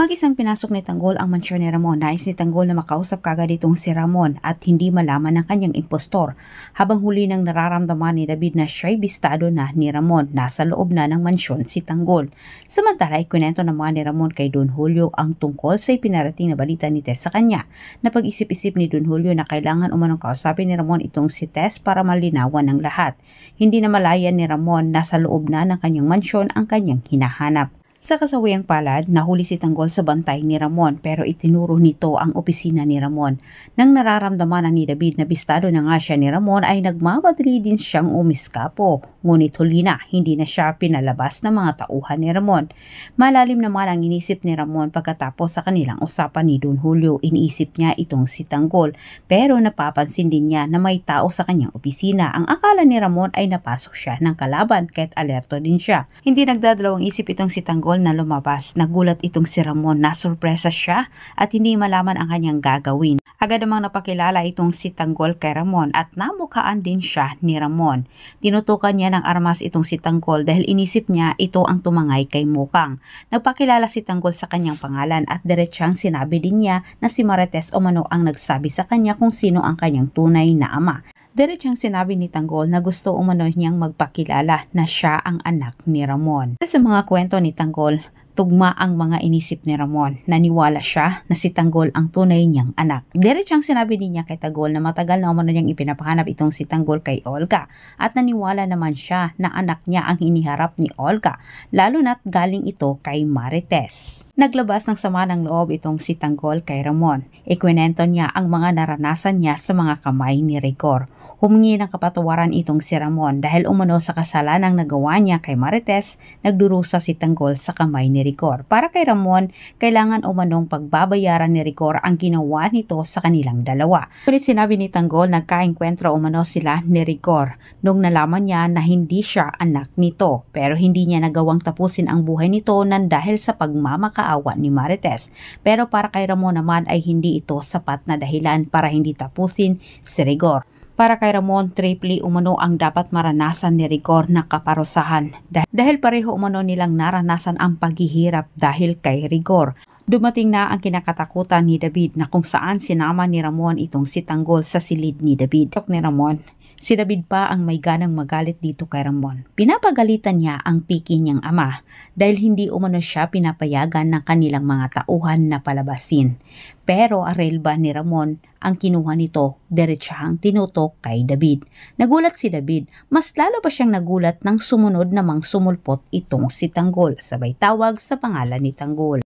Mag-isang pinasok ni Tanggol ang mansyon ni Ramon. Nais ni Tanggol na makausap kagad itong si Ramon at hindi malaman ng kanyang impostor. Habang huli nang nararamdaman ni David na siya'y bistado na ni Ramon, nasa loob na ng mansyon si Tanggol. Samantala, ikwento naman ni Ramon kay Don Julio ang tungkol sa ipinarating na balita ni Tess sa kanya. Napag-isip-isip ni Don Julio na kailangan umanong kausapin ni Ramon itong si Tess para malinawan ng lahat. Hindi na malaya ni Ramon na sa loob na ng kanyang mansyon ang kanyang hinahanap. Sa kasawayang palad, nahuli si Tanggol sa bantay ni Ramon pero itinuro nito ang opisina ni Ramon. Nang nararamdaman na ni David na bistado na nga siya ni Ramon ay nagmamadali din siyang umiskapo. Ngunit huli na, hindi na siya pinalabas ng mga tauhan ni Ramon. Malalim naman ang inisip ni Ramon pagkatapos sa kanilang usapan ni Don Julio. Iniisip niya itong si Tanggol pero napapansin din niya na may tao sa kanyang opisina. Ang akala ni Ramon ay napasok siya ng kalaban kahit alerto din siya. Hindi nagdadalawang isip itong si Tanggol na lumabas. Nagulat itong si Ramon na sorpresa siya at hindi malaman ang kanyang gagawin. Agad namang napakilala itong si Tanggol kay Ramon at namukhaan din siya ni Ramon. Tinutukan niya ng armas itong si Tanggol dahil inisip niya ito ang tumangay kay Mukang. Nagpakilala si Tanggol sa kanyang pangalan at diretsang sinabi din niya na si Marites umano ang nagsabi sa kanya kung sino ang kanyang tunay na ama. Diretsang sinabi ni Tanggol na gusto umano niyang magpakilala na siya ang anak ni Ramon. Sa mga kwento ni Tanggol, tugma ang mga inisip ni Ramon. Naniwala siya na si Tanggol ang tunay niyang anak. Diretsang sinabi din niya kay Tanggol na matagal na umano niyang ipinapahanap itong si Tanggol kay Olga. At naniwala naman siya na anak niya ang hiniharap ni Olga, lalo na't galing ito kay Marites. Naglabas ng sama ng loob itong si Tanggol kay Ramon. Ikwento niya ang mga naranasan niya sa mga kamay ni Rigor. Humingi ng kapatawaran itong si Ramon dahil umano sa kasalanang nagawa niya kay Marites, nagdurusa si Tanggol sa kamay ni Rigor. Para kay Ramon, kailangan umanong pagbabayaran ni Rigor ang ginawa nito sa kanilang dalawa. Ngunit sinabi ni Tanggol nagkaengkwentro umano sila ni Rigor nung nalaman niya na hindi siya anak nito. Pero hindi niya nagawang tapusin ang buhay nito nang dahil sa pagmamakaawa ni Marites. Pero para kay Ramon naman ay hindi ito sapat na dahilan para hindi tapusin si Rigor. Para kay Ramon, triple umano ang dapat maranasan ni Rigor na kaparusahan dahil pareho umano nilang naranasan ang paghihirap dahil kay Rigor. Dumating na ang kinakatakutan ni David na kung saan sinama ni Ramon itong si Tanggol sa silid ni David. Ni Ramon, si David pa ang may ganang magalit dito kay Ramon. Pinapagalitan niya ang piki niyang ama dahil hindi umano siya pinapayagan ng kanilang mga tauhan na palabasin. Pero arel ba ni Ramon ang kinuha nito, diretsahang tinutok kay David. Nagulat si David, mas lalo pa siyang nagulat nang sumunod namang sumulpot itong si Tanggol, sabay tawag sa pangalan ni Tanggol.